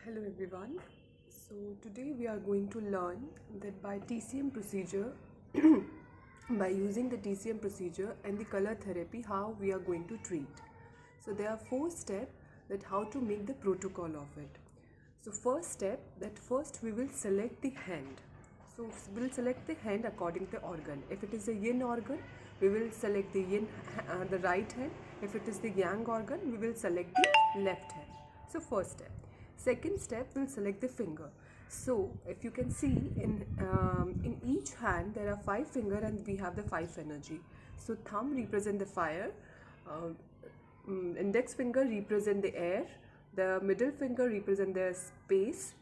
Hello everyone. So today we are going to learn that by TCM procedure, by using the TCM procedure and the color therapy, how we are going to treat. So there are 4 steps that how to make the protocol of it. So first step, that first we will select the hand. So we'll select the hand according to the organ. If it is a yin organ, we will select the the right hand. If it is the yang organ, we will select the left hand. So first step. Second step, we'll select the finger. So if you can see in each hand there are 5 fingers and we have the 5 energy. So thumb represent the fire, index finger represent the air, the middle finger represent the space,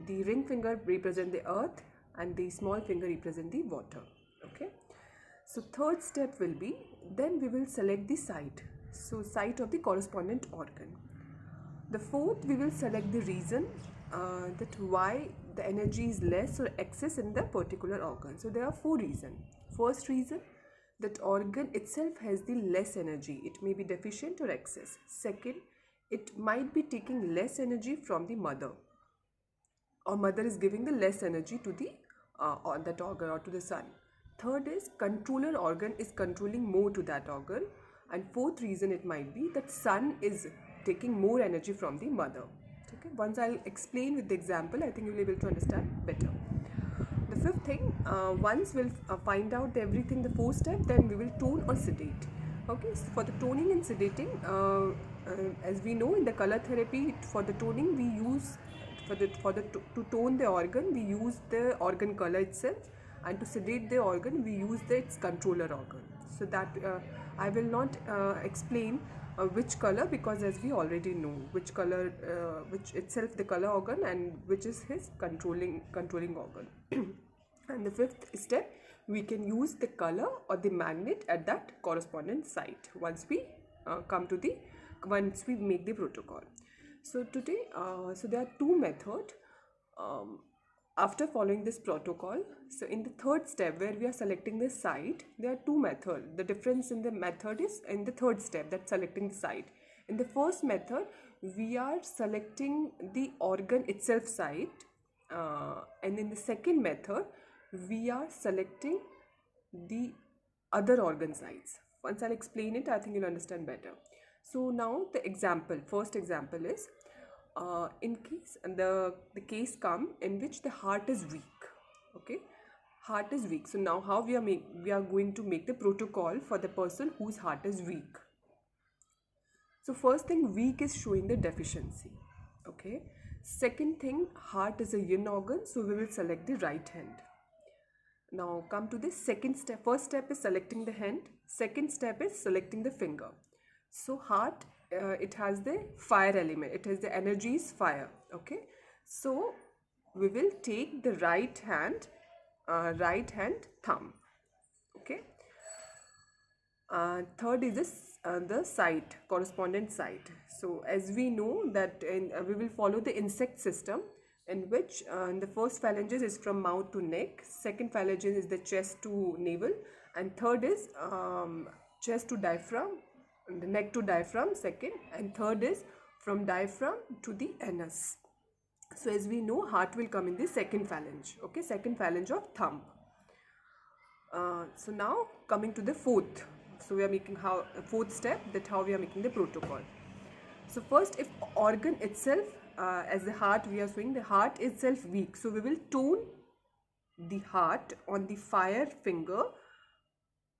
the ring finger represent the earth, and the small finger represent the water. Okay. So third step will be, then we will select the site. So site of the correspondent organ. The fourth, we will select the reason that why the energy is less or excess in the particular organ. So there are 4 reasons. First reason, that organ itself has the less energy. It may be deficient or excess. Second, it might be taking less energy from the mother, or mother is giving the less energy to the on that organ or to the son. Third is controller organ is controlling more to that organ. And fourth reason, it might be that son is taking more energy from the mother. Okay, once I'll explain with the example, I think you'll be able to understand better. The fifth thing, once we'll find out everything, the 4th step, then we will tone or sedate. Okay, so for the toning and sedating, as we know in the color therapy, for the toning we use to tone the organ, we use the organ color itself, and to sedate the organ we use its controller organ. So that I will not explain which color, because as we already know which color, which itself the color organ and which is his controlling organ. And the 5th step, we can use the color or the magnet at that correspondent site once we once we make the protocol. So today, so there are 2 methods after following this protocol. So in the 3rd step, where we are selecting the site, there are 2 methods. The difference in the method is in the 3rd step, that's selecting the site. In the first method, we are selecting the organ itself site, and in the second method, we are selecting the other organ sites. Once I'll explain it, I think you'll understand better. So now the example, first example is, in case the case come in which the heart is weak. Okay, heart is weak. So now how we are going to make the protocol for the person whose heart is weak. So first thing, weak is showing the deficiency. Okay. Second thing, heart is a yin organ, so we will select the right hand. Now come to the second step. First step is selecting the hand. Second step is selecting the finger. So heart, it has the fire element. It has the energy is fire. Okay. So we will take the right hand thumb. Okay. Third is this, the site, correspondent site. So as we know that we will follow the insect system, in which the first phalanges is from mouth to neck, second phalanges is the chest to navel, and third is chest to diaphragm, the neck to diaphragm second, and third is from diaphragm to the anus. So as we know, heart will come in the second phalange. Okay, second phalange of thumb. So now coming to the 4th. So we are making 4th step, that how we are making the protocol. So first, if organ itself, as the heart, we are showing the heart itself weak, so we will tone the heart on the fire finger.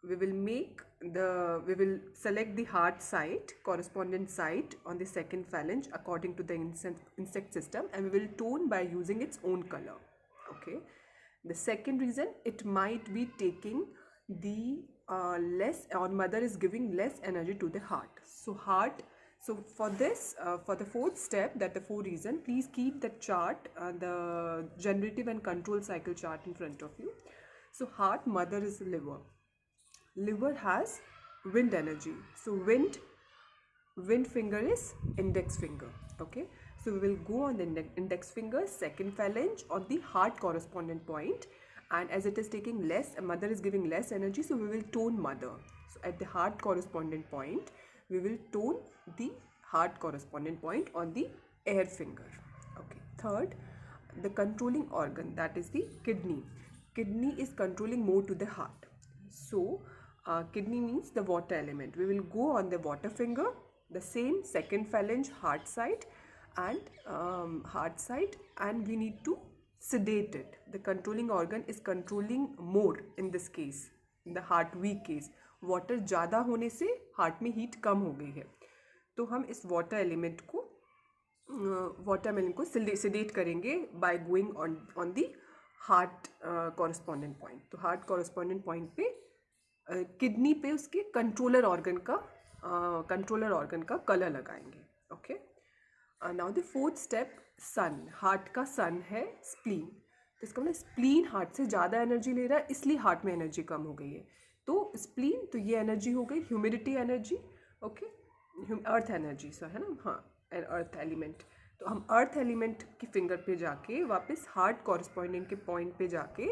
We will select the heart site, correspondent site on the second phalange according to the insect system, and we will tone by using its own color. Okay. The second reason, it might be taking the less, or mother is giving less energy to the heart. So for this, for the 4th step, that the 4 reason, please keep the chart, the generative and control cycle chart in front of you. So heart, mother is liver. Liver has wind energy. So wind finger is index finger. Okay. So we will go on the index finger, second phalange on the heart correspondent point. And as it is taking less, mother is giving less energy, so we will tone mother. So at the heart correspondent point, we will tone the heart correspondent point on the air finger. Okay. Third, the controlling organ, that is the kidney. Kidney is controlling more to the heart. So kidney means the water element. We will go on the water finger, the same second phalange, heart side, and we need to sedate it. The controlling organ is controlling more in this case, in the heart weak case. Water ज़्यादा होने से heart में heat कम हो गई है, तो हम इस वाटर एलिमेंट को सेडेट करेंगे by going on the heart correspondent point. तो हार्ट कॉरस्पॉन्डेंट पॉइंट पे किडनी पे उसके कंट्रोलर ऑर्गन का कलर लगाएंगे. Okay. Now the fourth step, son. Heart का सन है स्प्लीन. तो इसका मतलब स्प्लीन हार्ट से ज़्यादा एनर्जी ले रहा है, इसलिए हार्ट में एनर्जी कम हो गई है. तो स्प्लीन, तो ये एनर्जी हो गई humidity energy. Okay. Earth energy sir है ना, हाँ, अर्थ एलिमेंट. तो हम अर्थ एलिमेंट की फिंगर पे जाके वापस हार्ट कॉरस्पॉन्डिंग के पॉइंट पे जाके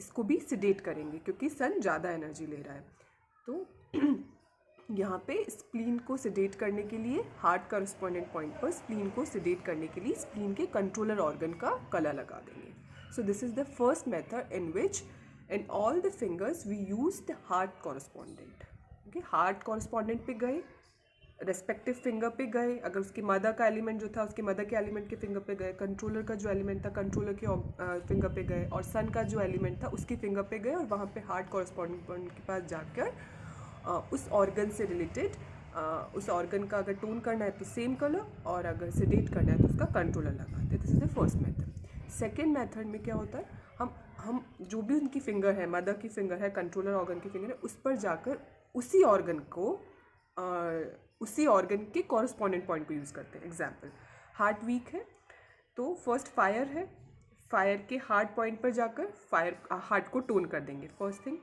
इसको भी सिडेट करेंगे क्योंकि सन ज़्यादा एनर्जी ले रहा है. तो यहाँ पे स्प्लीन को सिडेट करने के लिए हार्ट कॉरस्पॉन्डेंट पॉइंट पर स्प्लीन को सिडेट करने के लिए स्प्लीन के कंट्रोलर ऑर्गन का कलर लगा देंगे. So this is the first method in which in all the fingers we use the heart correspondent. Okay. Heart correspondent पे गए, रेस्पेक्टिव फिंगर पे गए, अगर उसकी मदर का एलिमेंट जो था उसके मदर के एलिमेंट के फिंगर पे गए, कंट्रोलर का जो एलिमेंट था कंट्रोलर के फिंगर पे गए, और सन का जो एलिमेंट था उसकी फिंगर पे गए, और वहाँ पे हार्ट कॉरस्पॉन्डिंग पॉइंट के पास जाकर उस ऑर्गन से रिलेटेड उस ऑर्गन का अगर टोन करना है तो सेम कलर, और अगर सेडेट करना है तो उसका कंट्रोलर लगाते हैं. This is the first method. Second method में क्या होता है, हम जो भी उनकी फिंगर है, मदर की फिंगर है, कंट्रोलर ऑर्गन की फिंगर है, उस पर जाकर उसी ऑर्गन के कॉरस्पॉन्डेंट पॉइंट को यूज़ करते हैं. एग्जाम्पल, हार्ट वीक है तो फर्स्ट फायर है, फायर के हार्ट पॉइंट पर जाकर हार्ट को टोन कर देंगे. First thing.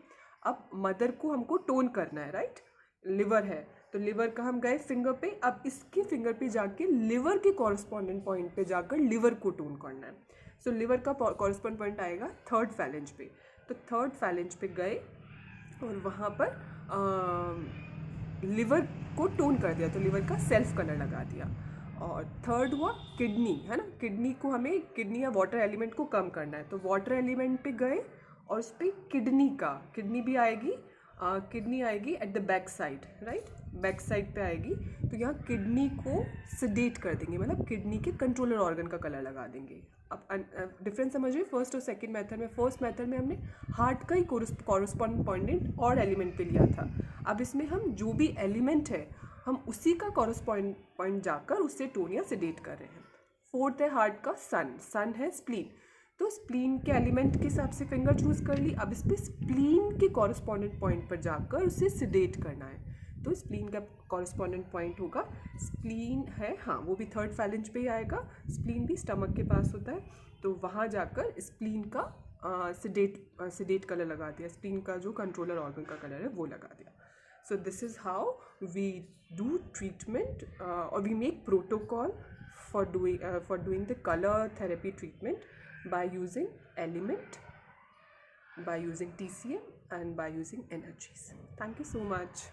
अब मदर को हमको टोन करना है, राइट. लिवर है तो लिवर का हम गए फिंगर पे, अब इसके फिंगर पे जाके लिवर के कॉरस्पॉन्डेंट पॉइंट पे जाकर लिवर को टोन करना है. सो लिवर का कॉरस्पॉन्डेंट पॉइंट आएगा थर्ड फैलेंज पे. तो थर्ड फैलेंज पे गए और वहाँ पर लिवर को टोन कर दिया, तो लिवर का सेल्फ कलर लगा दिया. और थर्ड हुआ किडनी, है ना. किडनी को हमें किडनी या वाटर एलिमेंट को कम करना है, तो वाटर एलिमेंट पे गए और उस पर किडनी भी आएगी. किडनी आएगी at the back side, right, back side पे आएगी. तो यहाँ किडनी को सेडेट कर देंगे, मतलब किडनी के कंट्रोलर ऑर्गन का कलर लगा देंगे. अब डिफरेंस समझिए फर्स्ट और सेकंड मेथड में. फर्स्ट मेथड में हमने हार्ट का ही कॉरस्पॉन्डिंग पॉइंट और एलिमेंट पे लिया था. अब इसमें हम जो भी एलिमेंट है हम उसी का कॉरस्पॉन्डिंग पॉइंट जाकर उससे टोन या सेडेट कर रहे हैं. फोर्थ है हार्ट का सन है स्प्लीन. तो स्प्लीन के एलिमेंट के हिसाब से फिंगर चूज़ कर ली. अब इस पर स्प्लीन के कॉरस्पॉन्डेंट पॉइंट पर जाकर उसे सेडेट करना है. तो स्प्लीन का कॉरस्पॉन्डेंट पॉइंट होगा, स्प्लीन है, हाँ, वो भी थर्ड फैलेंज पे ही आएगा. स्प्लीन भी स्टमक के पास होता है, तो वहाँ जाकर स्प्लीन का सेडेट कलर लगा दिया. स्प्लीन का जो कंट्रोलर ऑर्गन का कलर है वो लगा दिया. So this is how we do treatment और we make protocol for doing the color therapy treatment by using element, by using TCM and by using energies. Thank you so much.